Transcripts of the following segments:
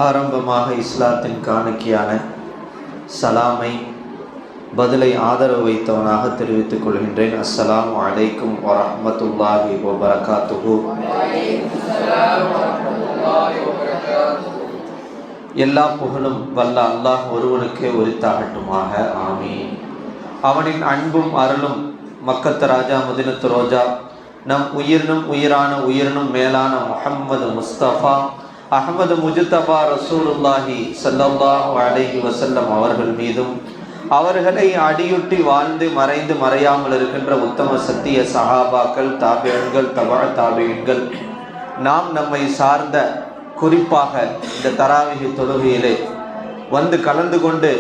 ஆரம்பமாக இஸ்லாத்தின் காணிக்கையான சலாமை பதிலை ஆதரவு வைத்தவனாக தெரிவித்துக் கொள்கின்றேன். அஸ்ஸலாமு அலைக்கும் வரஹ்மத்துல்லாஹி வபரகாத்துஹு. எல்லா புகழும் வல்ல அல்லாஹ் ஒருவனுக்கே உரித்தாகட்டுமாக. ஆமீன். அவனின் அன்பும் அருளும் மக்கத்து ராஜா மதினத்து ரோஜா நம் உயிரினும் உயிரான உயிரினும் மேலான முஹம்மது முஸ்தபா அஹ்மது முஜ்தபா ரசூலுல்லாஹி ஸல்லல்லாஹு அலைஹி வஸல்லம் அவர்கள் மீதும் அவர்களை அடியுட்டி வாழ்ந்து மறைந்து மறையாமல் இருக்கின்ற உத்தம சத்திய சஹாபாக்கள், தாபியன்கள், தபா தாபியன்கள், நாம் நம்மை சார்ந்த குறிப்பாக இந்த தராவிகை தொழுகையிலே வந்து கலந்து கொண்டு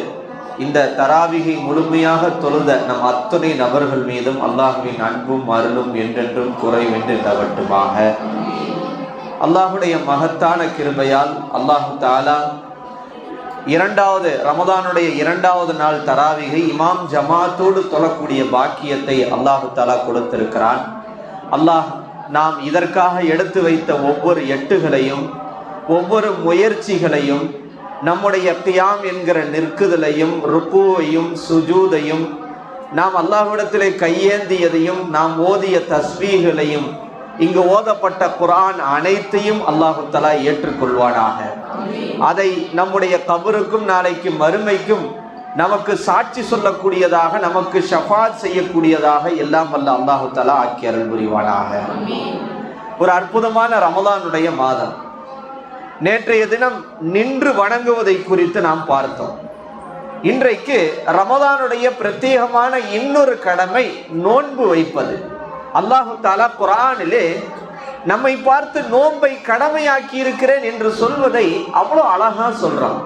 இந்த தராவிகை முழுமையாக தொழுத நம் அத்துணை நபர்கள் மீதும் அல்லாஹுவின் அன்பும் அருளும் என்றென்றும் குறைவின்றி நிலவட்டுமாக. அல்லாஹுடைய மகத்தான கிருபையால் அல்லாஹு தாலா ரமதானுடைய இரண்டாவது நாள் தராவிகை இமாம் ஜமாத்தோடு தொழக்கூடிய பாக்கியத்தை அல்லாஹு தாலா கொடுத்திருக்கிறான். அல்லாஹ் நாம் இதற்காக எடுத்து வைத்த ஒவ்வொரு எட்டுகளையும் ஒவ்வொரு முயற்சிகளையும் நம்முடைய கியாம் என்கிற நிற்குதலையும் ருக்குவையும் சுஜூதையும் நாம் அல்லாஹ்விடத்திலே கையேந்தியதையும் நாம் ஓதிய தஸ்பீகளையும் இங்கு ஓதப்பட்ட குர்ஆன் அனைத்தையும் அல்லாஹு தஆலா ஏற்றுக்கொள்வானாக. அதை நம்முடைய கபருக்கும் நாளைக்கு மறுமைக்கும் நமக்கு சாட்சி சொல்லக்கூடியதாக, நமக்கு ஷஃபாத் செய்யக்கூடியதாக எல்லாம் வல்ல அல்லாஹு தஆலா ஆக்கி அருள் புரிவானாக. ஒரு அற்புதமான ரமலானுடைய மாதம். நேற்றைய தினம் நின்று வணங்குவதை குறித்து நாம் பார்த்தோம். இன்றைக்கு ரமலானுடைய பிரத்யேகமான இன்னொரு கடமை நோன்பு வைப்பது. அல்லாஹு தஆலா குர்ஆனிலே நம்மை பார்த்து நோன்பை கடமையாக்கி இருக்கிறேன் என்று சொல்வதை அவ்வளோ அழகா சொல்றான்.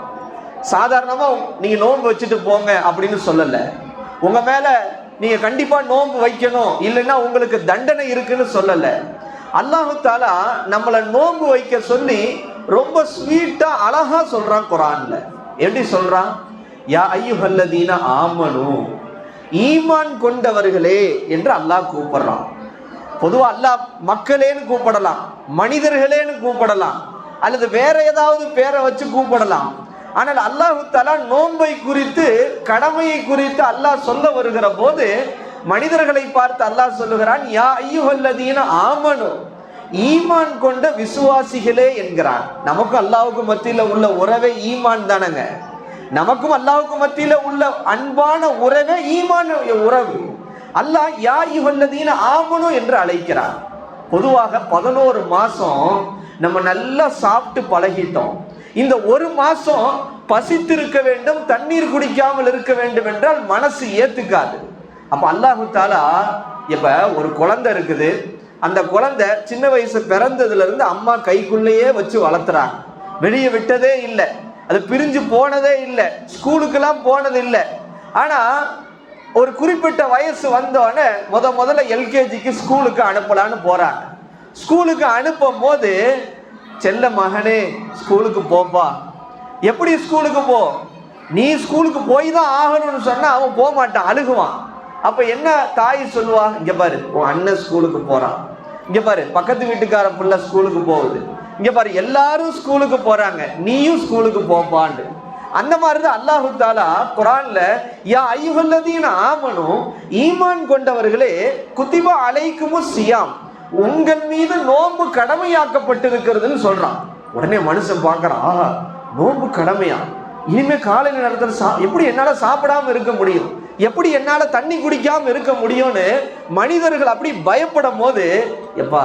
சாதாரணமா நீங்க நோன்பு வச்சுட்டு போங்க அப்படின்னு சொல்லல. உங்க மேல நீங்க கண்டிப்பா நோன்பு வைக்கணும், இல்லைன்னா உங்களுக்கு தண்டனை இருக்குன்னு சொல்லல. அல்லாஹு தஆலா நம்மளை நோன்பு வைக்க சொல்லி ரொம்ப ஸ்வீட்டா அழகா சொல்றான் குர்ஆன்ல. எப்படி சொல்றான்? யா அய்யுஹல்லதீன ஆமனு, ஈமான் கொண்டவர்களே என்று அல்லாஹ் கூப்பிடுறான். பொதுவா அல்லாஹ் மக்களேன்னு கூப்பிடலாம், மனிதர்களேன்னு கூப்பிடலாம், அல்லது வேற ஏதாவது பேரை வச்சு கூப்பிடலாம். ஆனால் அல்லாஹு தஆலா நோன்பை குறித்து, கடமையை குறித்து அல்லாஹ் சொல்ல வருகிற போது மனிதர்களை பார்த்து அல்லாஹ் சொல்லுகிறான், யா அய்யுஹல்லதீன ஆமனு, ஈமான் கொண்ட விசுவாசிகளே என்கிறான். நமக்கும் அல்லாஹ்வுக்கு மத்தியில உள்ள உறவே ஈமான் தானங்க. நமக்கும் அல்லாஹ்வுக்கு மத்தியில உள்ள அன்பான உறவே ஈமான் உறவு. அல்லாஹ் யா அய்யுஹல்லதீன ஆமனு என்று அழைக்கிறார். பொதுவாக 11 மாசம் நம்ம நல்லா சாப்பிட்டு பழகிட்டோம். இந்த ஒரு மாசம் பசித்திருக்க வேண்டும், தண்ணீர் குடிக்காமல் இருக்க வேண்டும் என்றால் மனசு ஏத்துக்காது. அப்ப அல்லாஹு தஆலா இப்ப ஒரு குழந்தை இருக்குது, அந்த குழந்தை சின்ன வயசு பிறந்ததுல இருந்து அம்மா கைக்குள்ளேயே வச்சு வளர்த்துறாங்க. வெளியே விட்டதே இல்லை, அது பிரிஞ்சு போனதே இல்லை, ஸ்கூலுக்கெல்லாம் போனது இல்லை. ஆனா ஒரு குறிப்பிட்ட வயசு வந்தோடனே முதல்ல எல்கேஜிக்கு ஸ்கூலுக்கு அனுப்பலான்னு போறாங்க. ஸ்கூலுக்கு அனுப்பும் போது, செல்ல மகனே ஸ்கூலுக்கு போப்பா. எப்படி ஸ்கூலுக்கு போ? நீ ஸ்கூலுக்கு போய் தான் ஆகணும்னு சொன்னா அவன் போக மாட்டான், அழுகுவான். அப்ப என்ன தாய் சொல்லுவா? இங்க பாரு, உன் அண்ணன் ஸ்கூலுக்கு போறான், இங்க பாரு பக்கத்து வீட்டுக்கார பிள்ளை ஸ்கூலுக்கு போகுது, இங்க பாரு எல்லாரும் ஸ்கூலுக்கு போறாங்க, நீயும் ஸ்கூலுக்கு போப்பான்னு. அந்த மாதிரிதான் அல்லாஹு தஆலா குர்ஆன்ல யா அய்யுஹல்லதீன ஆமனு, ஈமான் கொண்டவர்களே, குத்திபா அலைக்குமுஸ் சியாம், உங்கள் மீது நோன்பு கடமையாக்கப்பட்டிருக்கிறதுன்னு சொல்றான். உடனே மனுஷன் பார்க்கறான், ஆஹா நோன்பு கடமையா, இனிமே காலையில் நேரத்துல எப்படி என்னால சாப்பிடாம இருக்க முடியும், எப்படி என்னால தண்ணி குடிக்காம இருக்க முடியும்னு மனிதர்கள் அப்படி பயப்படும் போது, எப்பா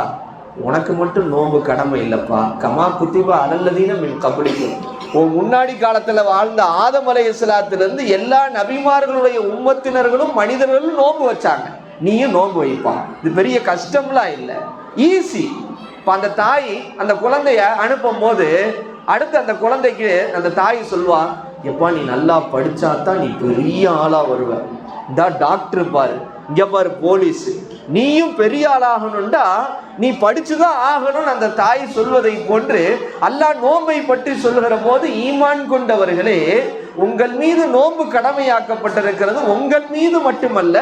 உனக்கு மட்டும் நோன்பு கடமை இல்லப்பா, கமா குத்திபா அலல்லதீன மின் கப்லிக்கும், உன் முன்னாடி காலத்துல வாழ்ந்த ஆதம் அலைஹிஸ்ஸலாத்திலிருந்து எல்லா நபிமார்களுடைய உம்மத்தினர்களும் மனிதர்களும் நோன்பு வச்சாங்க, நீயும் நோன்பு வைப்பான். இது பெரிய கஷ்டம்லாம் இல்லை, ஈஸி. இப்போ அந்த தாய் அந்த குழந்தைய அனுப்பும் போது அடுத்து அந்த குழந்தைக்கு அந்த தாய் சொல்வா, எப்பா நீ நல்லா படிச்சாதான் நீ பெரிய ஆளா வருவ, இந்த டாக்டர் பாரு, இங்க பாரு போலீஸ், நீயும் பெரிய ஆளாகணும்டா நீ படிச்சுதான் ஆகணும்னு அந்த தாய் சொல்வதை போன்று அல்லாஹ் நோன்பை பற்றி சொல்லுகிற போது, ஈமான் கொண்டவர்களே உங்கள் மீது நோன்பு கடமையாக்கப்பட்டிருக்கிறது. உங்கள் மீது மட்டுமல்ல,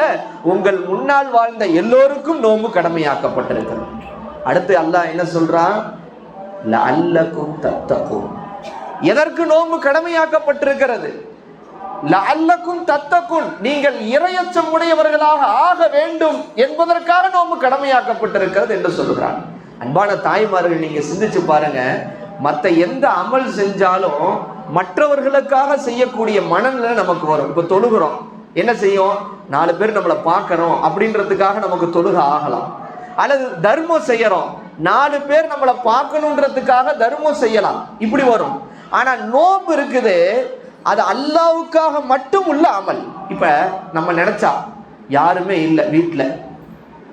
உங்கள் முன்னால் வாழ்ந்த எல்லோருக்கும் நோன்பு கடமையாக்கப்பட்டிருக்கிறது. அடுத்து அல்லாஹ் என்ன சொல்றான்? லஅல்லகும் தத்தகூன், எதற்கு நோன்பு கடமையாக்கப்பட்டிருக்கிறது? லஅல்லக்கும் தத்தக்குன், நீங்கள் இறையச்சம் உடையவர்களாக ஆக வேண்டும் என்பதற்காக நோன்பு கடமையாக்கப்பட்டிருக்கிறது என்று சொல்கிறார். அன்பான தாய்மார்கள், நீங்க சிந்திச்சு பாருங்க, மற்ற எந்த அமல் செஞ்சாலும் மற்றவர்களுக்காக செய்யக்கூடிய மனநிலை நமக்கு வரும். இப்ப தொழுகிறோம், என்ன செய்யும்? 4 பேர் நம்மளை பார்க்கறோம் அப்படின்றதுக்காக நமக்கு தொழுக ஆகலாம். அல்லது தர்மம் செய்யறோம், 4 பேர் நம்மளை பார்க்கணுன்றதுக்காக தர்மம் செய்யலாம், இப்படி வரும். ஆனா நோன்பு இருக்குது, அது அல்லாவுக்காக மட்டும் உள்ள அமல். இப்ப நம்ம நினைச்சா யாருமே இல்லை வீட்டில்,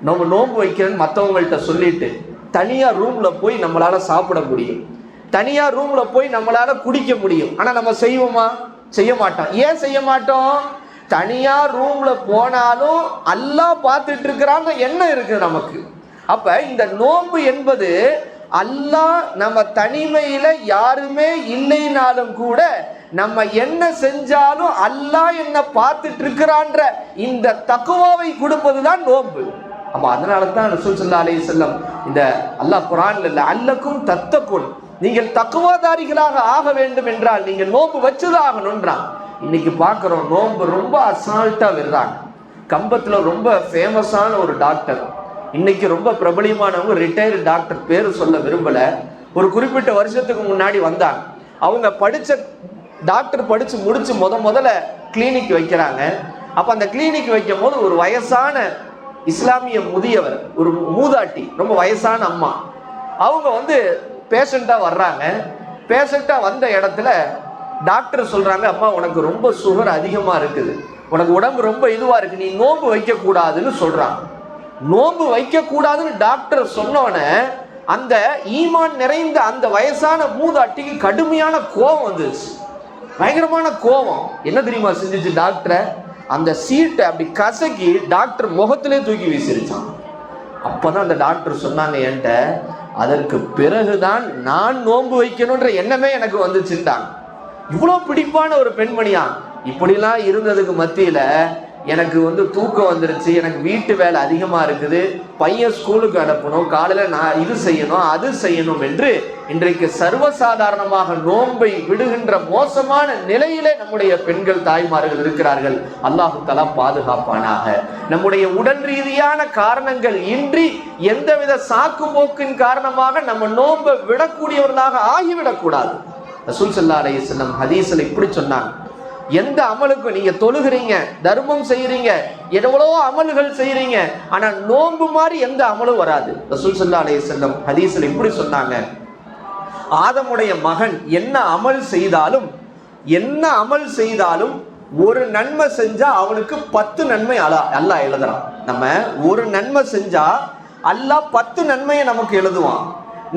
நம்ம நோன்பு வைக்கிறேன்னு மற்றவங்கள்ட்ட சொல்லிட்டு தனியா ரூம்ல போய் நம்மளால சாப்பிட முடியும், தனியா ரூம்ல போய் நம்மளால குடிக்க முடியும். ஆனா நம்ம செய்வோமா? செய்ய மாட்டோம். ஏன் செய்ய மாட்டோம்? தனியா ரூம்ல போனாலும் அல்லாஹ் பார்த்துட்டு இருக்கிறாங்க எண்ணம் இருக்கு நமக்கு. அப்ப இந்த நோன்பு என்பது அல்லாஹ் நம்ம தனிமையில யாருமே இல்லைனாலும் கூட நம்ம என்ன செஞ்சாலும் அல்லாஹ் என்ன பார்த்துட்டு இருக்கிறான்ற இந்த தக்குவாவை கொடுப்பதுதான் நோன்பு. அப்ப அதனால தான் ரசூல் ஸல்லல்லாஹு அலைஹி வஸல்லம் இந்த அல்லாஹ் குர்ஆன்ல அல்லக்கும் தத்தக்குன், நீங்கள் தக்குவாதாரிகளாக ஆக வேண்டும் என்றால் நீங்கள் நோன்பு வச்சுதான் ஆகணும்ன்றான். இன்னைக்கு பார்க்குறோம் நோன்பு ரொம்ப அசால்ட்டா விடுறாங்க. கம்பத்துல ரொம்ப ஃபேமஸான ஒரு டாக்டர், இன்னைக்கு ரொம்ப பிரபலியமானவங்க, ரிட்டையர்டு டாக்டர், பேர் சொல்ல விரும்பல, ஒரு குறிப்பிட்ட வருஷத்துக்கு முன்னாடி வந்தாங்க. அவங்க படிச்ச டாக்டர் படிச்சு முடிச்சு முதல்ல கிளினிக் வைக்கிறாங்க. அப்ப அந்த கிளினிக் வைக்கும் போது ஒரு வயசான இஸ்லாமிய முதியவர், ஒரு மூதாட்டி, ரொம்ப வயசான அம்மா, அவங்க பேஷண்டா வர்றாங்க. பேஷண்டா வந்த இடத்துல டாக்டர் சொல்றாங்க, அம்மா உனக்கு ரொம்ப சுகர் அதிகமா இருக்குது, உனக்கு உடம்பு ரொம்ப இதுவா இருக்கு, நீ நோன்பு வைக்க கூடாதுன்னு சொல்றாங்க. நோன்பு வைக்க கூடாதுன்னு டாக்டர் சொன்னோன்னே அந்த ஈமான் நிறைந்த அந்த வயசான மூதாட்டிக்கு கடுமையான கோபம் வந்துச்சு, பயங்கரமான கோபம். என்ன தெரியுமா செஞ்சிச்சு? டாக்டரை அந்த சீட்டை அப்படி கசக்கி டாக்டர் முகத்திலே தூக்கி வீசிருச்சான். அப்பதான் அந்த டாக்டர் சொன்னாங்க என்கிட்ட, அதற்கு பிறகுதான் நான் நோன்பு வைக்கணும்ன்ற எண்ணமே எனக்கு வந்துச்சுட்டாங்க. இவ்வளோ பிடிப்பான ஒரு பெண்மணியா. இப்படிலாம் இருந்ததுக்கு மத்தியில எனக்கு தூக்கம் வந்துருச்சு, எனக்கு வீட்டு வேலை அதிகமா இருக்குது, பையன் ஸ்கூலுக்கு அனுப்பணும், காலையில நான் இது செய்யணும் அது செய்யணும் என்று இன்றைக்கு சர்வசாதாரணமாக நோன்பை விடுகின்ற மோசமான நிலையிலே நம்முடைய பெண்கள் தாய்மார்கள் இருக்கிறார்கள். அல்லாஹு தஆலா பாதுகாப்பானாக. நம்முடைய உடல் ரீதியான காரணங்கள் இன்றி எந்தவித சாக்கு போக்கின் காரணமாக நம்ம நோன்பை விடக்கூடியவர்களாக ஆகிவிடக்கூடாது. ரசூல் ஸல்லல்லாஹு அலைஹி வஸல்லம் ஹதீஸ்ல இப்படி சொன்னாங்க, எந்த அமலுக்கும் நீங்க தொழுகிறீங்க, தர்மம் செய்யறீங்க, எவ்வளவோ அமல்கள் செய்யறீங்க, ஆனா நோன்பு மாதிரி எந்த அமலும் வராது. ரசூல் ஸல்லல்லாஹு அலைஹி வஸல்லம் ஹதீஸ்ல இப்படி சொன்னாங்க, ஆதமுடைய மகன் என்ன அமல் செய்தாலும் ஒரு நன்மை செஞ்சா அவனுக்கு 10 நன்மை அல்லாஹ் எழுதுறான். நம்ம ஒரு நன்மை செஞ்சா அல்லாஹ் 10 நன்மையை நமக்கு எழுதுவான்.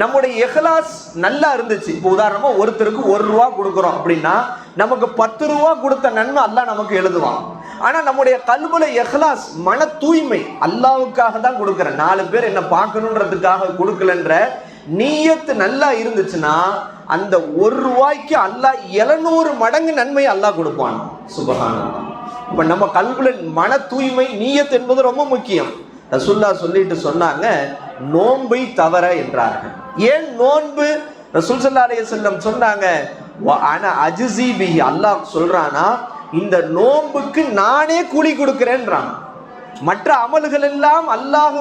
நம்முடைய இஹ்லாஸ் நல்லா இருந்துச்சு, இப்போ உதாரணமா ஒருத்தருக்கு 1 ரூபா கொடுக்குறோம் அப்படின்னா நமக்கு 10 ரூபா கொடுத்த நன்மை அல்லாஹ் நமக்கு எழுதுவான். ஆனா நம்முடைய கல்புல இஹ்லாஸ், மன தூய்மை, அல்லாஹ்வுக்காக தான் கொடுக்குறேன், 4 பேர் என்ன பார்க்கணுன்றதுக்காக கொடுக்கலன்ற நீயத்து நல்லா இருந்துச்சுன்னா அந்த 1 ரூபாய்க்கு அல்லாஹ் 700 மடங்கு நன்மை அல்லாஹ் கொடுப்பான். சுப்ஹானல்லாஹ். இப்ப நம்ம கல்புல மன தூய்மை, நீயத் என்பது ரொம்ப முக்கியம். ரசூலுல்லாஹ் சொல்லிட்டு சொன்னாங்க, நோன்பை தவற என்றார்கள். ஏன் நோன்பு? ரசூல் ஸல்லல்லாஹு அலைஹி வஸல்லம் சொன்னாங்க, அன அஜ்ஸி பிஹி, அல்லாஹ் சொல்றானா இந்த நோன்புக்கு நானே கூலி கொடுக்கிறேன்றான். மற்ற அமல்கள் எல்லாம் அல்லாஹ்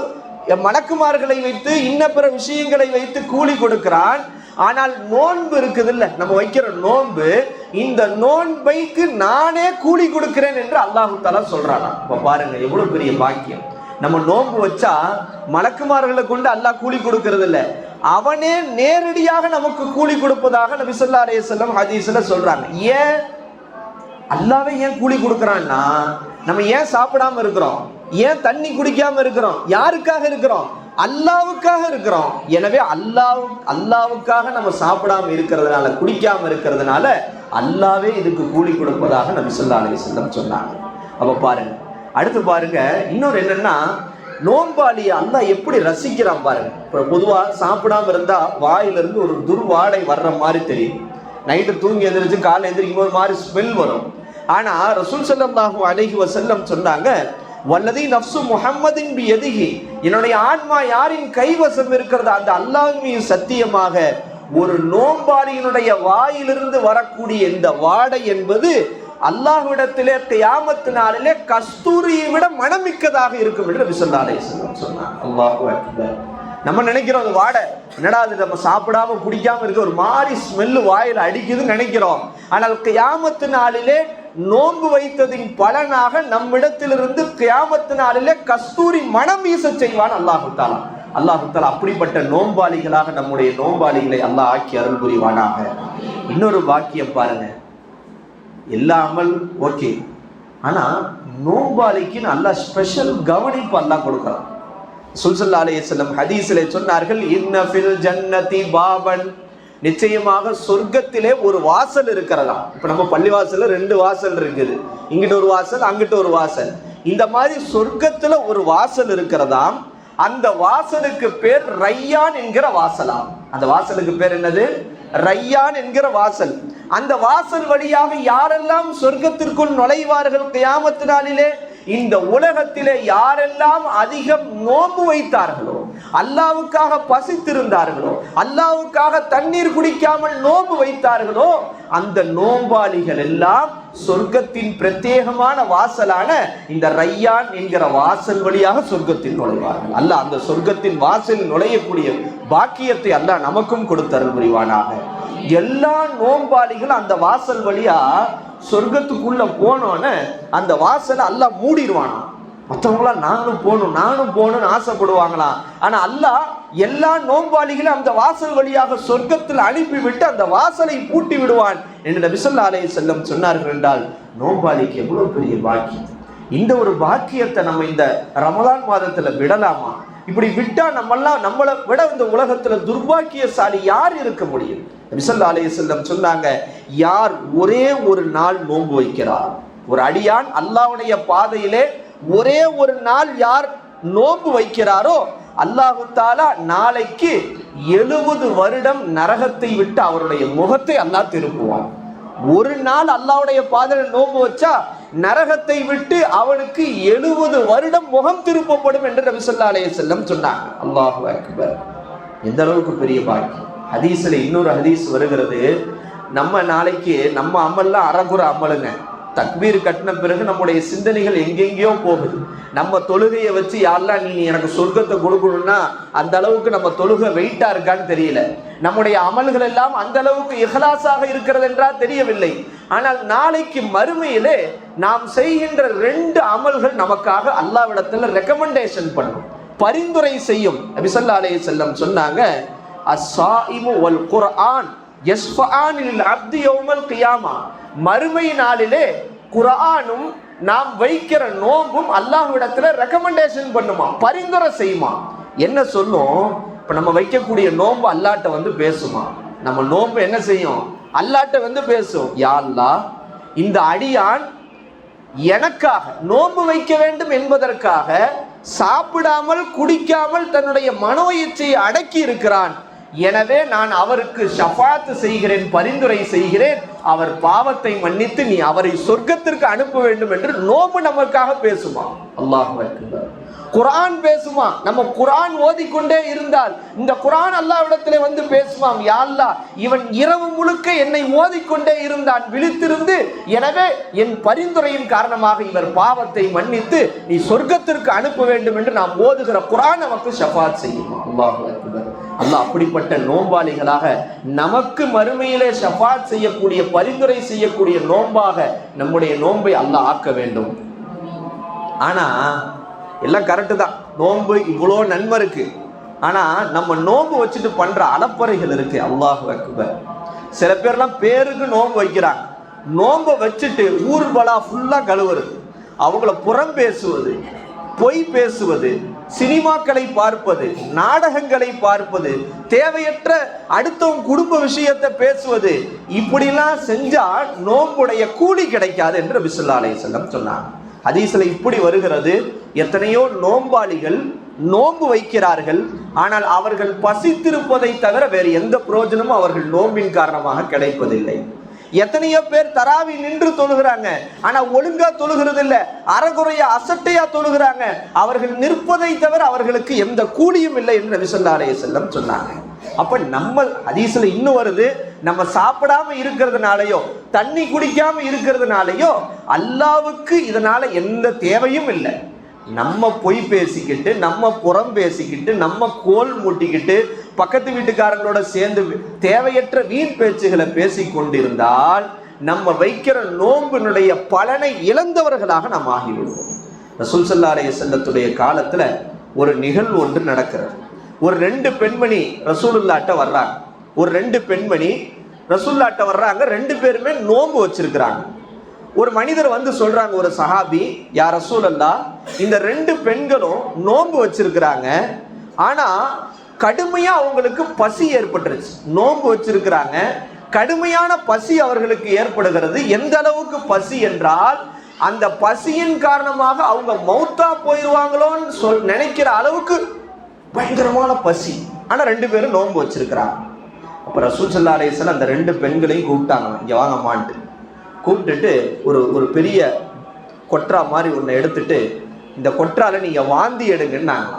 மலக்குமார்களை வைத்து இன்ன பிற விஷயங்களை வைத்து கூலி கொடுக்கிறான். ஆனால் நோன்பு இருக்குது இல்ல, நம்ம வைக்கிற நோன்பு, இந்த நோன்பைக்கு நானே கூலி கொடுக்கிறேன் என்று அல்லாஹு தஆலா சொல்றானா. இப்ப பாருங்க எவ்வளவு பெரிய பாக்கியம். நம்ம நோன்பு வச்சா மலக்குமார்களை கொண்டு அல்லாஹ் கூலி கொடுக்கிறது இல்ல, அவனே நேரடியாக நமக்கு கூலி கொடுப்பதாக நபி ஸல்லல்லாஹு அலைஹி வஸல்லம் ஹதீஸ்ல சொல்றாங்க. ஏன் அல்லாஹ்வே ஏன் கூலி கொடுக்கறான்னா, நம்ம ஏன் சாப்பிடாம இருக்கிறோம், ஏன் தண்ணி குடிக்காம இருக்கிறோம், யாருக்காக இருக்கிறோம்? அல்லாஹ்வுக்காக இருக்கிறோம். எனவே அல்லாஹ்வுக்காக நம்ம சாப்பிடாம இருக்கிறதுனால, குடிக்காம இருக்கிறதுனால அல்லாஹ்வே இதுக்கு கூலி கொடுப்பதாக நபி ஸல்லல்லாஹு அலைஹி வஸல்லம் சொன்னாங்க. அப்ப பாருங்க, அடுத்து பாருங்க, இன்னொரு என்னன்னா, நோன்பாளியை அல்லாஹ் எப்படி ரசிக்கிறான் பாருங்க. இப்போ பொதுவாக சாப்பிடாம இருந்தா வாயிலிருந்து ஒரு துர்வாடை வர்ற மாதிரி தெரியும். நைட்டு தூங்கி எந்திரிச்சு காலை எந்திரிக்கும் போது மாதிரி ஸ்மெல் வரும். ஆனா ரசூல் ஸல்லல்லாஹு அலைஹி வஸல்லம் சொன்னாங்க, வல்லதி நஃப்சு முஹம்மதின் பியதிஹி, என்னுடைய ஆன்மா யாரின் கைவசம் இருக்கிறது அந்த அல்லாஹ்வின் மீது சத்தியமாக, ஒரு நோம்பாளியினுடைய வாயிலிருந்து வரக்கூடிய இந்த வாடை என்பது அல்லாஹ்விடத்திலே கியாமத் நாளிலே கஸ்தூரியை விட மனமிக்கதாக இருக்கும் என்று நபி ஸல்லல்லாஹு அலைஹி வஸல்லம் சொன்னார். அல்லாஹு அக்பர். நம்ம நினைக்கிறோம் அது வாடை, என்னடா அது நம்ம சாப்பிடாம குடிக்காம இருக்க ஒரு மாதிரி ஸ்மெல்லு வாயில் அடிக்குதுன்னு நினைக்கிறோம். ஆனால் கியாமத் நாளிலே நோன்பு வைத்ததின் பலனாக நம்மிடத்திலிருந்து கியாமத் நாளிலே கஸ்தூரி மனம் வீச செய்வான் அல்லாஹு தஆலா. அல்லாஹு தஆலா அப்படிப்பட்ட நோன்பாளிகளாக நம்முடைய நோன்பாளிகளை அல்லாஹ் ஆக்கி அருள் புரிவானாக. இன்னொரு வாக்கியம் பாருங்க, எல்லா அமல் ஓகே, ஆனா நோன்பாளிக்கு அல்லாஹ் ஸ்பெஷல் கவனிப்பு அல்லாஹ் கொடுக்கிறான். ஸல்லல்லாஹு அலைஹி வஸல்லம் ஹதீஸிலே சொன்னார்கள், இன்ன ஃபில் ஜன்னதி பாபன், நிச்சயமாக சொர்க்கத்திலே ஒரு வாசல் இருக்கிறதா. இப்ப நம்ம பள்ளிவாசல்ல 2 வாசல் இருக்குது, இங்கிட்ட ஒரு வாசல் அங்கிட்ட ஒரு வாசல். இந்த மாதிரி சொர்க்கத்துல ஒரு வாசல் இருக்கிறதாம். அந்த வாசலுக்கு பேர் ரையான் என்கிற வாசலாம். அந்த வாசலுக்கு பேர் என்னது? ரையான் என்கிற வாசல். அந்த வாசல் வழியாக யாரெல்லாம் சொர்க்கத்திற்குள் நுழைவார்கள் கியாமத் நாளிலே? இந்த உலகத்திலே யாரெல்லாம் அதிகம் நோன்பு வைத்தார்களோ, அல்லாஹ்வுக்காக பசித்திருந்தார்களோ, அல்லாஹ்வுக்காக தண்ணீர் குடிக்காமல் நோன்பு வைத்தார்களோ, அந்த நோன்பாளிகள் எல்லாம் சொர்க்கத்தின் பிரத்யேகமான வாசலான இந்த ரையான் என்கிற வாசல் வழியாக சொர்க்கத்தில் நுழைவார்கள். அல்லாஹ் அந்த சொர்க்கத்தின் வாசலில் நுழையக்கூடிய பாக்கியத்தை அல்லாஹ் நமக்கும் கொடுத்தருள் புரிவானாக. எல்லா நோன்பாளிகளும் அந்த வாசல் வழியா சொர்க்கத்துக்குள்ள போனோன்னு அந்த வாசலை அல்லாஹ் மூடிடுவானா. மற்றவங்களாம் நானும் போகணும்னு ஆசைப்படுவாங்களாம். ஆனா அல்லாஹ் எல்லா நோன்பாளிகளும் அந்த வாசல் வழியாக சொர்க்கத்தில் அனுப்பிவிட்டு அந்த வாசலை பூட்டி விடுவான் என்று நபி ஸல்லல்லாஹு அலைஹி வஸல்லம் சொன்னார்கள். என்றால் நோன்பாளிக்கு எவ்வளவு பெரிய பாக்கியம்! இந்த ஒரு பாக்கியத்தை நம்ம இந்த ரமலான் மாதத்துல விடலாமா? இப்படி விட்டா நம்மளை விட இந்த உலகத்துல துர்பாக்கியசாலி யார் இருக்க முடியும்? நபி ஸல்லல்லாஹு அலைஹி வஸல்லம் சொன்னாங்க, யார் ஒரே ஒரு நாள் நோன்பு வைக்கிறார், ஒரு அடியான் அல்லாஹ்வுடைய பாதையிலே ஒரே ஒரு நாள் யார் நோன்பு வைக்கிறாரோ, அல்லாஹ் தஆலா நாளைக்கு 70 வருடம் நரகத்தை விட்டு அவருடைய முகத்தை அல்லாஹ் திருப்புவான். ஒரு நாள் அல்லாஹ்வுடைய பாதையில நோன்பு வச்சா நரகத்தை விட்டு அவனுக்கு 70 வருடம் முகம் திருப்பப்படும் என்று நபி ஸல்லல்லாஹு அலைஹி வஸல்லம் சொன்னாங்க. அல்லாஹு அக்பர். எந்த அளவுக்கு பெரிய பாக்கியம்! ஹதீஸ்ல இன்னொரு ஹதீஸ் வருகிறது, நம்ம நாளைக்கு நம்ம அமல்லாம் அறகுறை அமலுங்க. தக்பீர் கட்டின பிறகு நம்முடைய சிந்தனைகள் எங்கெங்கேயோ போகுது. நம்ம தொழுகையை வச்சு யாரெல்லாம் நீ எனக்கு சொர்க்கத்தை கொடுக்கணும்னா அந்த அளவுக்கு நம்ம தொழுகை வெயிட்டா இருக்கான்னு தெரியல. நம்முடைய அமல்கள் எல்லாம் அந்த அளவுக்கு இஹ்லாஸாக இருக்கிறது என்றால் தெரியவில்லை. ஆனால் நாளைக்கு மறுமையிலே நாம் செய்கின்ற 2 அமல்கள் நமக்காக அல்லாஹ்விடத்துல ரெக்கமெண்டேஷன் பண்ணும், பரிந்துரை செய்யும். நபி ஸல்லல்லாஹு அலைஹி வஸல்லம் சொன்னாங்க, அஸ்ஸாயிமு வல் குர்ஆன் யஸ்ஃபஆன் லில் அப்தி யௌமல் கியாமா. மறுமை நாளிலே குர்ஆனும் நாம் வைக்கிற நோன்பும் அல்லாஹ்விடத்துல ரெக்கமெண்டேஷன் பண்ணுமா, பரிந்துரை செய்யுமா. என்ன சொல்லும்? இப்ப நம்ம வைக்கக்கூடிய நோன்பு அல்லாஹ்ட்ட வந்து பேசுமா. நம்ம நோன்பு என்ன செய்யும்? அல்லாஹ்ட்ட வந்து பேசும், யா அல்லாஹ், இந்த அடியான் எனக்காக நோன்பு வைக்க வேண்டும் என்பதற்காக சாப்பிடாமல் குடிக்காமல் தன்னுடைய மனோ இச்சையை அடக்கி இருக்கிறான். எனவே நான் அவருக்கு ஷஃபாத் செய்கிறேன், பரிந்துரை செய்கிறேன், அவர் பாவத்தை மன்னித்து நீ அவரை சொர்க்கத்திற்கு அனுப்ப வேண்டும் என்று நோன்பு நமக்காக பேசுமா. அல்லாஹ் அக்பர். குர்ஆன் பேசுமா. நம்ம குர்ஆன் ஓதிக்கொண்டே இருந்தால் இந்த குர்ஆன் அல்லாஹ்விடத்திலே வந்து பேசுமாம், யா அல்லாஹ், இவன் இரவு முழுக்க என்னை ஓதிக்கொண்டே இருந்தான், விழித்திருந்து, எனவே என் பரிந்துரையின் காரணமாக இவர் பாவத்தை மன்னித்து நீ சொர்க்கத்திற்கு அனுப்ப வேண்டும் என்று நாம் ஓதுகிற குர்ஆன் நமக்கு ஷஃபாத் செய்யுமா. அல்லாஹ் அக்பர். அல்லாஹ் அப்படிப்பட்ட நோன்பாளிகளாக நமக்கு மறுமையிலே ஷஃபாத் செய்யக்கூடிய, பரிந்துரை செய்யக்கூடிய நோன்பாக நம்முடைய நோன்பை அல்லாஹ் ஆக்க வேண்டும். ஆனா எல்லாம் கரெக்டு தான், நோன்பு இவ்வளோ நன்மை இருக்கு. ஆனா நம்ம நோன்பு வச்சுட்டு பண்ற அலப்பறைகள் இருக்கு. அல்லாஹு அக்பர். சில பேர்லாம் பேருக்கு நோன்பு வைக்கிறாங்க, நோன்பை வச்சுட்டு ஊர்வலா ஃபுல்லா கழுவுறது, அவங்கள புறம் பேசுவது, பொய் பேசுவது, சினிமாக்களை பார்ப்பது, நாடகங்களை பார்ப்பது, தேவையற்ற அடுத்தவங்க குடும்ப விஷயத்தை பேசுவது, இப்படிலாம் செஞ்சா நோன்புடைய கூலி கிடைக்காது என்று நபி ஸல்லல்லாஹு அலைஹி வஸல்லம் சொன்னாங்க. ஹதீஸ்ல இப்படி வருகிறது, எத்தனையோ நோன்பாளிகள் நோன்பு வைக்கிறார்கள், ஆனால் அவர்கள் பசித்திருப்பதை தவிர வேறு எந்த பிரயோஜனமும் அவர்கள் நோன்பின் காரணமாக கிடைப்பதில்லை. எத்தனையோ பேர் தராவி நின்று தொழுகிறாங்க, ஆனா ஒழுங்கா தொழுகிறது இல்ல, அறகுறையா அசட்டையா தொழுகிறாங்க. அவர்கள் நிற்பதை தவிர அவர்களுக்கு எந்த கூலியும் இல்லை என்று நபி ஸல்லல்லாஹு அலைஹி வஸல்லம் சொன்னாங்க. அப்ப நம்ம ஹதீஸ்ல இன்னும் வருது, நம்ம சாப்பிடாம இருக்கிறதுனாலயோ தண்ணி குடிக்காம இருக்கிறதுனாலயோ அல்லாவுக்கு இதனால எந்த தேவையும் இல்லை. நம்ம பொய் பேசிக்கிட்டு, நம்ம புறம் பேசிக்கிட்டு, நம்ம கோல் மூட்டிக்கிட்டு, பக்கத்து வீட்டுக்காரங்களோட சேர்ந்து தேவையற்ற வீண் பேச்சுகளை பேசி கொண்டிருந்தால் நம்ம வைக்கிற நோம்பினுடைய பலனை இழந்தவர்களாக நாம் ஆகிவிடுவோம். ரசூல் ஸல்லல்லாஹு அலைஹி வஸல்லத்துடைய காலத்துல ஒரு நிகழ்வு ஒன்று நடக்கிறது. ஒரு 2 பெண்மணி ரசூலுல்லாஹ்ட்ட வர்றாங்க. ஒரு 2 பெண்மணி ரசூலுல்லாஹ்ட்ட வர்றாங்க. 2 பேருமே நோன்பு வச்சிருக்கிறாங்க. ஒரு மனிதர் வந்து சொல்றாங்க, ஒரு சஹாபி, யா ரசூலல்லாஹ், இந்த 2 பெண்களும் நோன்பு வச்சிருக்கிறாங்க, ஆனா கடுமையா அவங்களுக்கு பசி ஏற்பட்டுருச்சு. நோன்பு வச்சிருக்கிறாங்க, கடுமையான பசி அவர்களுக்கு ஏற்படுகிறது. எந்த அளவுக்கு பசி என்றால், அந்த பசியின் காரணமாக அவங்க மௌத்தா போயிடுவாங்களோன்னு நினைக்கிற அளவுக்கு பயங்கரமான பசி. ஆனா 2 பேரும் நோன்பு வச்சிருக்கிறாங்க. அப்ப ரசூல் ஸல்லல்லாஹு அலைஹி வஸல்லம் அந்த 2 பெண்களையும் கூப்பிட்டாங்க, இங்க வாங்கம்மான்ட்டு. கூப்பிட்டுட்டு ஒரு பெரிய கொட்ரா மாதிரி ஒன்று எடுத்துட்டு, இந்த கொட்ரால நீங்க வாந்தி எடுங்கன்னாங்க.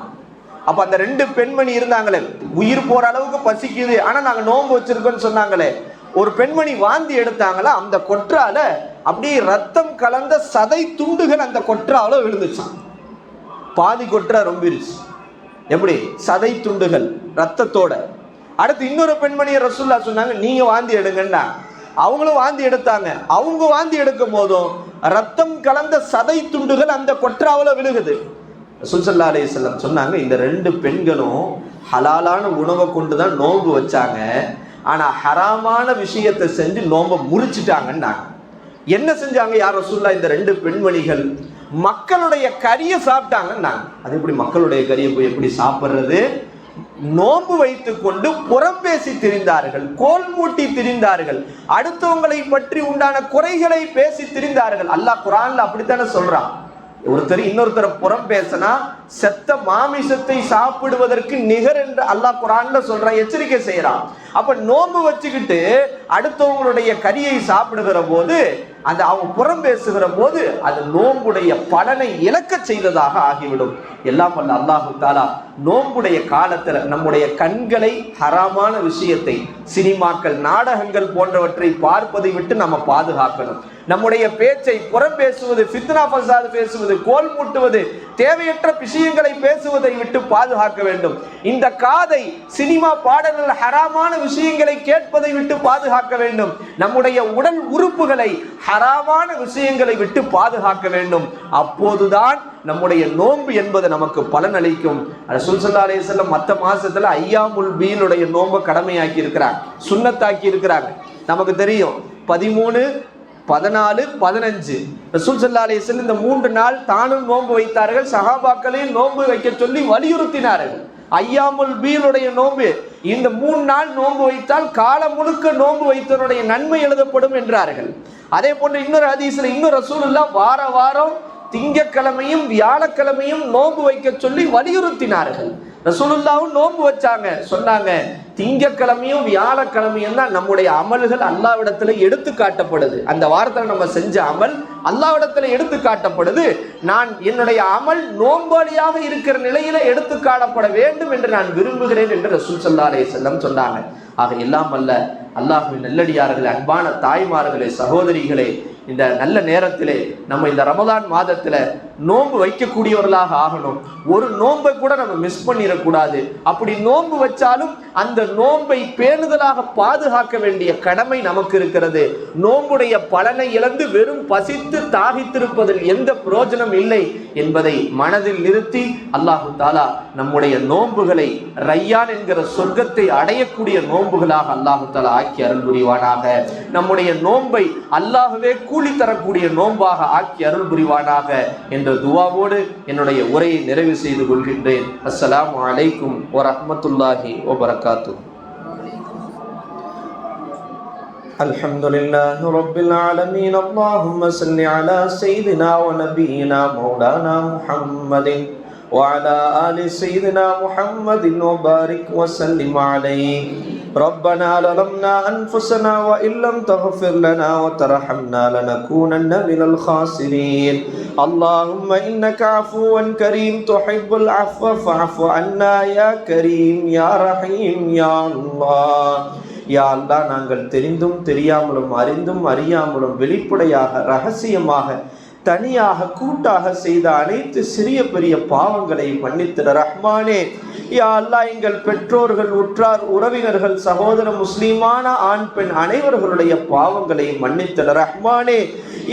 அப்ப அந்த 2 பெண்மணி இருந்தாங்களே, உயிர் போற அளவுக்கு பசிக்குது, ஆனா நாங்க நோன்பு வச்சிருக்கோம்னு சொன்னாங்களே, ஒரு பெண்மணி வாந்தி எடுத்தாங்களா, அந்த கொற்றால அப்படியே ரத்தம் கலந்த சதை துண்டுகள் அந்த கொற்றால விழுந்துச்சான். பாதி கொற்றா ரொம்பிருச்சு. எப்படி? சதை துண்டுகள் ரத்தத்தோட. அடுத்து இன்னொரு பெண்மணியை ரசூலுல்லாஹ் சொன்னாங்க, நீங்க வாந்தி எடுங்கன்னா. அவங்களும் வாந்தி எடுத்தாங்க. அவங்க வாந்தி எடுக்கும் போதும் ரத்தம் கலந்த சதை துண்டுகள் அந்த கொற்றாவில விழுகுது. ரசூல் ஸல்லல்லாஹு அலைஹி வஸல்லம் சொன்னாங்க, இந்த 2 பெண்களும் ஹலாலான உணவை கொண்டுதான் நோன்பு வச்சாங்க, ஆனா ஹராமான விஷயத்தை செஞ்சு நோன்பை முறிச்சிட்டாங்கன்னாங்க. என்ன செஞ்சாங்க யார் ரசூலுல்லாஹ்? இந்த 2 பெண்மணிகள் மக்களுடைய கறியை சாப்பிட்டாங்கன்னாங்க. அது எப்படி மக்களுடைய கறியை போய் எப்படி சாப்பிட்றது? நோன்பு வைத்துக் கொண்டு புறம் பேசி திரிந்தார்கள், கோல் மூட்டி திரிந்தார்கள், அடுத்தவங்களை பற்றி உண்டான குறைகளை பேசி திரிந்தார்கள். அல்லாஹ் குர்ஆன்ல அப்படித்தானே சொல்றான். ஒருத்தர் இன்னொருத்தரை புறம் பேசினா செத்த மாமிசத்தை சாப்பிடுவதற்கு நிகர் என்று அல்லாஹ் குர்ஆன்ல சொல்றான், எச்சரிக்கை செய்யறான். அப்ப நோன்பு வச்சுக்கிட்டு அடுத்தவங்களுடைய கறியை சாப்பிடுகிற போது, அந்த அவங்க புறம் பேசுகிற போது அது நோன்புடைய பலனை இழக்க செய்ததாக ஆகிவிடும். எல்லாம் வல்ல அல்லாஹு தஆலா நோன்புடைய காலத்துல நம்முடைய கண்களை ஹராமான விஷயத்தை, சினிமாக்கள், நாடகங்கள் போன்றவற்றை பார்ப்பதை விட்டு நம்ம பாதுகாக்கணும். நம்முடைய பேச்சை புறம் பேசுவது, ஃபித்னா ஃபசாத் பேசுவது, கோல் மூட்டுவது, தேவையற்ற விஷயங்களை பேசுவதை விட்டு பாதுகாக்க வேண்டும். இந்த காதை சினிமா பாடல்கள், ஹராமான விஷயங்களை கேட்பதை விட்டு பாதுகாக்க வேண்டும். நம்முடைய உடல் உறுப்புகளை ஹராமான விஷயங்களை விட்டு பாதுகாக்க வேண்டும். அப்போதுதான் நம்முடைய நோன்பு என்பது நமக்கு பலன் அளிக்கும். ரசூல் ஸல்லல்லாஹு அலைஹி வஸல்லம் மற்ற மாசத்துல ஐயாமுல் பீலுடைய நோன்பை கடமையாக்கி இருக்கிறாங்க, சுன்னத்தாக்கி இருக்கிறாங்க. நமக்கு தெரியும் 13, 14, 15 ரசூல் ஸல்லல்லாஹு அலைஹி வஸல்லம் இந்த 3 நாள் தானும் நோன்பு வைத்தார்கள், சஹாபாக்களையும் நோன்பு வைக்க சொல்லி வலியுறுத்தினார்கள். ஐயாமுல் பீலுடைய நோன்பு, இந்த 3 நாள் நோன்பு வைத்தால் காலம் முழுக்க நோன்பு வைத்தவனுடைய நன்மை எழுதப்படும் என்றார்கள். அதே போன்று இன்னொரு ஹதீஸ்ல இன்னும் ரசூலுல்லாஹ் வார வாரம் திங்கக்கிழமையும் வியாழக்கிழமையும் நோன்பு வைக்க சொல்லி வலியுறுத்தினார்கள். ரசூலுல்லாஹ்வும் நோன்பு வச்சாங்க, சொன்னாங்க திங்கக்கிழமையும் வியாழக்கிழமையும் தான் நம்முடைய அமல்கள் அல்லாஹ்விடத்துல எடுத்து காட்டப்படுது. அந்த வாரத்தில் நம்ம செஞ்ச அமல் அல்லாஹ்விடத்துல எடுத்து காட்டப்படுது. நான் என்னுடைய அமல் நோன்பாளியாக இருக்கிற நிலையில எடுத்து காட்டப்பட வேண்டும் என்று நான் விரும்புகிறேன் என்று ரசூல் ஸல்லல்லாஹு அலைஹி வஸல்லம் சொன்னாங்க. ஆக எல்லாம் அல்ல அல்லாஹ்வின் நல்லடியார்களே, அன்பான தாய்மார்களே, சகோதரிகளே, இந்த நல்ல நேரத்திலே நம்ம இந்த ரமதான் மாதத்துல நோன்பு வைக்கக்கூடியவர்களாக ஆகணும். ஒரு நோன்பை கூட நம்ம மிஸ் பண்ணிடக்கூடாது. அப்படி நோன்பு வச்சாலும் அந்த நோன்பை பேணுதலாக பாதுகாக்க வேண்டிய கடமை நமக்கு இருக்கிறது. நோன்புடைய பலனை இழந்து வெறும் பசித்து தாகித்திருப்பதில் எந்த பிரயோஜனம் இல்லை என்பதை மனதில் நிறுத்தி அல்லாஹு தாலா நம்முடைய நோன்புகளை ரையான் என்கிற சொர்க்கத்தை அடையக்கூடிய நோன்புகளாக அல்லாஹு தாலா ஆக்கி அருள் புரிவானாக. நம்முடைய நோன்பை அல்லாஹ்வே கூலி தரக்கூடிய நோன்பாக ஆக்கி அருள் புரிவானாக என்ற துவாவோடு என்னுடைய உரையை நிறைவு செய்து கொள்கின்றேன். அஸ்ஸலாமு அலைக்கும் வரஹ்மத்துல்லாஹி வபரகாத்துஹு. அல்ஹம்துலில்லாஹி ரப்பில் ஆலமீன். அல்லாஹும்ம ஸல்லி அலா ஸய்யிதினா வ நபியினா மௌலானா முஹம்மதின் வ அலா ஆலி ஸய்யிதினா முஹம்மதின் வ பாரிக் வ ஸல்லிம் அலைஹி. ربنا ظلمنا أنفسنا وإن لم تغفر لنا وترحمنا لنكونن من الخاسرين اللهم إنك عفو كريم تحب العفو فاعف عنا يا كريم يا رحيم يا الله. யா அல்லாஹ், நாங்கள் தெரிந்தும் தெரியாமலும் அறிந்தும் அறியாமலும் வெளிப்படையாக ரகசியமாக தனியாக கூட்டாக செய்த அனைத்து சிறிய பெரிய பாவங்களை மன்னித்திட ரஹ்மானே. யா அல்லாஹ், எங்கள் பெற்றோர்கள், உற்றார், உறவினர்கள், சகோதர முஸ்லிமான ஆண் பெண் அனைவர்களுடைய பாவங்களை மன்னித்திட ரஹ்மானே.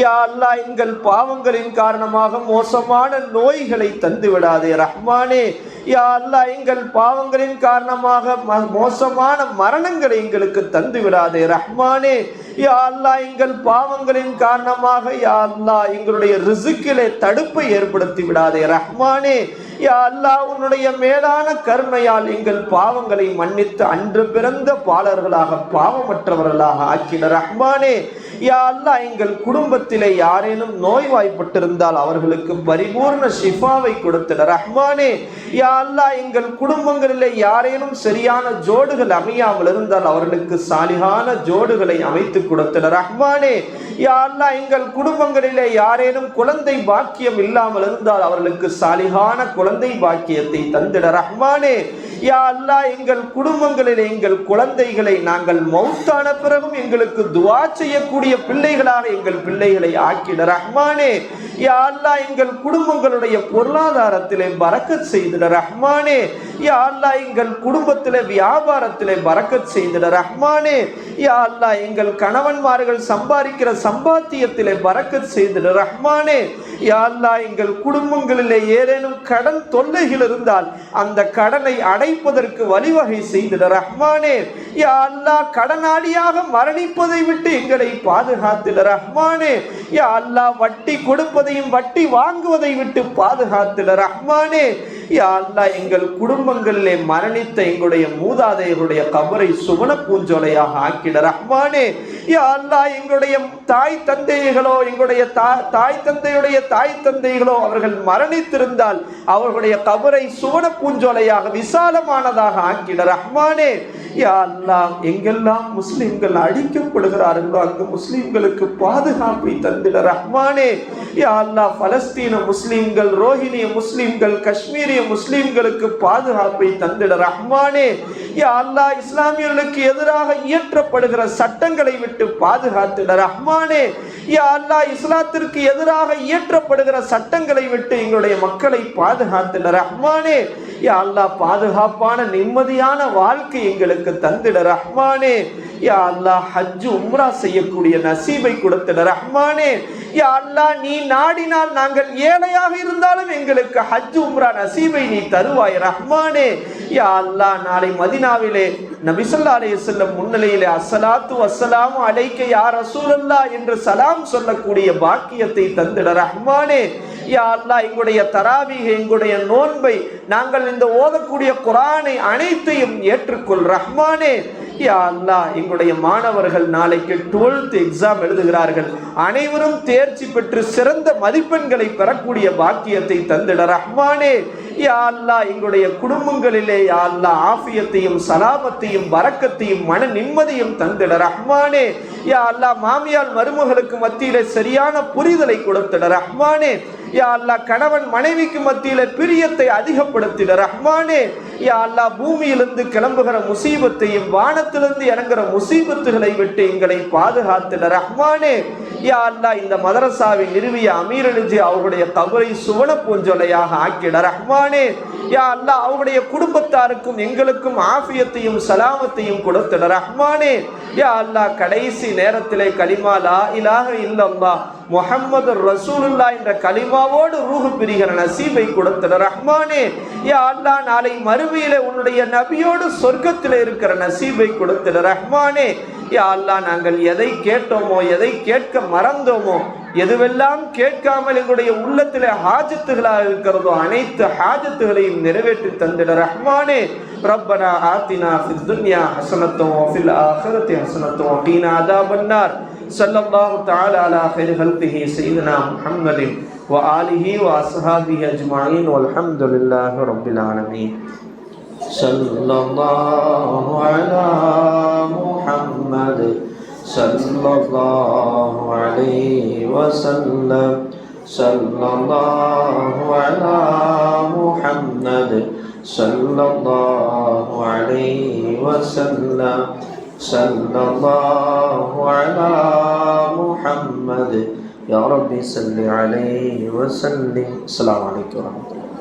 யா அல்லாஹ், எங்கள் பாவங்களின் காரணமாக மோசமான நோய்களை தந்து விடாதே ரஹ்மானே. யா அல்லாஹ், எங்கள் பாவங்களின் காரணமாக மோசமான மரணங்களை எங்களுக்கு தந்து விடாதே ரஹ்மானே. யா அல்லாஹ், எங்கள் பாவங்களின் காரணமாக யா அல்லாஹ் எங்களுடைய ரிசுக்கிலே தடுப்பை ஏற்படுத்தி விடாதே ரஹ்மானே. யா அல்லாஹ், உன்னுடைய மேலான கருணையால் எங்கள் பாவங்களை மன்னித்து அன்று பிறந்த பாலர்களாக பாவமற்றவர்களாக ஆக்கிட ரஹ்மானே. யா அல்லாஹ், எங்கள் குடும்பத்திலே யாரேனும் நோய்வாய்ப்பட்டிருந்தால் அவர்களுக்கு பரிபூர்ண ஷிஃபாவை கொடுத்திட ரஹ்மானே. யா அல்லாஹ், எங்கள் குடும்பங்களிலே யாரேனும் சரியான ஜோடுகள் அமையாமல் இருந்தால் அவர்களுக்கு சாலிகான ஜோடுகளை அமைத்து கொடுத்திட ரஹ்மானே. யா அல்லாஹ், எங்கள் குடும்பங்களிலே யாரேனும் குழந்தை பாக்கியம் இல்லாமல் இருந்தால் அவர்களுக்கு சாலிகான குழந்தை பாக்கியத்தை தந்திட ரஹ்மானே. யா அல்லாஹ், எங்கள் குடும்பங்களிலே எங்கள் குழந்தைகளை நாங்கள் மௌத்தான பிறகும் எங்களுக்கு துஆ செய்யக்கூடிய பிள்ளைகளாக எங்கள் பிள்ளைகளை ஆக்கிட ரஹ்மானே. யா அல்லாஹ், எங்கள் குடும்பங்களுடைய பொருளாதாரத்திலே பரக்கத் செய்திட ரஹ்மானே. யா அல்லாஹ், எங்கள் குடும்பத்திலே வியாபாரத்திலே பரக்கத் செய்திட ரஹ்மானே. யா அல்லாஹ், எங்கள் கணவன்மார்கள் சம்பாதிக்கிற சம்பாத்தியத்திலே பரக்கத் செய்திட ரஹ்மானே. யா அல்லாஹ், எங்கள் குடும்பங்களிலே ஏதேனும் கடன் தொல்லைகள் இருந்தால் அந்த கடனை அடைப்பதற்கு வழிவகை செய்திட ரஹ்மானே. யா அல்லாஹ், கடனாளியாக மரணிப்பதை விட்டு எங்களை பாதுகாத்திட ரஹ்மானே. யா அல்லாஹ், வட்டி கொடுப்பதையும் வட்டி வாங்குவதை விட்டு பாதுகாத்திட ரஹ்மானே. யா அல்லாஹ், எங்கள் குடும்பங்களிலே மரணித்த எங்களுடைய மூதாதையருடைய கபரை சுவன பூஞ்சோலையாக ஆக்கிட ரஹ்மானே. யா அல்லாஹ், எங்களுடைய தாய் தந்தைகளோ எங்களுடைய தாய் தந்தையுடைய தாய் தந்தைகளோ அவர்கள் மரணித்திருந்தால் அவர்களுடைய கபரை சுவன பூஞ்சோலையாக விசாலமானதாக ஆக்கிட ரஹ்மானே. யா அல்லாஹ், எங்கெல்லாம் முஸ்லிம்கள் அழிக்கப்படுகிறார்களோ அங்கு முஸ்லிம்களுக்கு பாதுகாப்பை தந்திட ரஹ்மானே. யா அல்லாஹ், பலஸ்தீன முஸ்லிம்கள், ரோஹிணிய முஸ்லிம்கள், காஷ்மீரிய முஸ்லிம்களுக்கு பாதுகாப்பை தந்திட ரஹ்மானே. யா அல்லாஹ், இஸ்லாமியர்களுக்கு எதிராக இயற்றப்படுகிற சட்டங்களை விட்டு பாதுகாத்திட ரஹ்மானே. யா அல்லாஹ், இஸ்லாத்திற்கு எதிராக இயற்றப்படுகிற சட்டங்களை விட்டு எங்களுடைய மக்களை பாதுகாத்திட ரஹ்மானே. யா அல்லாஹ், பாதுகாப்பான நிம்மதியான வாழ்க்கை எங்களுக்கு தந்திட ரஹ்மானே. யா அல்லாஹ், ஹஜ் உம்ரா செய்யக்கூடிய நசீபை கொடுத்திட ரஹ்மானே. யா அல்லாஹ், நீ நாடினால் நாங்கள் ஏழையாக இருந்தாலும் எங்களுக்கு ஹஜ் உம்ரா நசீபை நீ தருவாய் ரஹ்மானே. யா அல்லாஹ், நாளை மதீனாவிலே நபி ஸல்லல்லாஹு அலைஹி வஸல்லம் முன்னிலையிலே அஸ்ஸலாத்து வஸ்ஸலாமு அலைக்க யா ரசூலல்லாஹ் என்று சலாம் சொல்லக்கூடிய பாக்கியத்தை தந்திட ரஹ்மானே. யா அல்லாஹ், எங்களுடைய தராவீஹ், எங்களுடைய நோன்பை, நாங்கள் இந்த ஓதக்கூடிய குர்ஆனை அனைத்தையும் ஏற்றுக்கொள் ரஹ்மானே. யா அல்லாஹ், எங்களுடைய மாணவர்கள் நாளைக்கு 12th எக்ஸாம் எழுதுகிறார்கள். அனைவரும் தேர்ச்சி பெற்று சிறந்த மதிப்பெண்களை பெறக்கூடிய பாக்கியத்தை தந்திட ரஹ்மானே. யா அல்லாஹ், எங்களுடைய குடும்பங்களிலே யா அல்லாஹ் ஆஃபியத்தையும் சலாமத்தையும் பரக்கத்தையும் மன நிம்மதியும் தந்திட ரஹ்மானே. யா அல்லாஹ், மாமியார் மருமகளுக்கு மத்தியிலே சரியான புரிதலை கொடுத்திட ரஹ்மானே. யா அல்லாஹ், கணவன் மனைவிக்கு மத்தியிலே பிரியத்தை அதிகப்படுத்திட ரஹ்மானே. யா அல்லாஹ், பூமியிலிருந்து கிளம்புகிற முசீபத்தையும் வானத்திலிருந்து இறங்குற முசீபத்துகளை விட்டு எங்களை பாதுகாத்திட ரஹ்மானே. யா அல்லாஹ், இந்த மதரசாவை நிறுவிய அமீர் அலிஜி அவர்களுடைய கபரை சுவன பூஞ்சொலையாக ஆக்கிட ரஹ்மானே. யா அல்லாஹ், அவருடைய குடும்பத்தாருக்கும் எங்களுக்கும் ஆஃபியத்தையும் சலாமத்தையும் கொடுத்திட ரஹ்மானே. யா அல்லாஹ், கடைசி நேரத்திலே கலிமா லா இலாஹ இல்லல்லாஹ் முஹம்மது ரசூலுல்லாஹ் என்ற கலிமாவோடு ரூஹ் பிரிகிற நசீபை கொடுத்திட ரஹ்மானே. யா அல்லாஹ், நாளை மறுமையிலே உன்னுடைய நபியோடு சொர்க்கத்திலே இருக்கிற நசீபை கொடுத்திட ரஹ்மானே. யா அல்லாஹ், நாங்கள் எதை கேட்டோமோ எதை கேட்க மறந்தோமோ எதுவெல்லாம் கேட்காமல் எங்களுடைய உள்ளத்திலே ஹாஜத்துகளாக இருக்கிறதோ அனைத்து ஹாஜத்துகளையும் நிறைவேற்றி தந்திட ரஹ்மானே. ரப்பனா ஆத்தினா ஃபித் துன்யா ஹஸனத்தன் வ ஃபில் ஆখিরাতি ஹஸனத்தன் வ கீனா அஸாபன்னார். ஸல்லல்லாஹு தஆலா அலா கைரி ஹல்கிஹி சய்யிதுனா முஹம்மதின் வ ஆலிஹி வ அஸ்ஹாபிஹி அஜ்மஈன் வல்ஹம்துலில்லாஹி ரப்பில் ஆலமீன். صلى الله على محمد صلى الله عليه وسلم صلى الله على محمد صلى الله عليه وسلم صلى الله على محمد يا رب صل عليه وسلم. السلام عليكم ورحمة الله.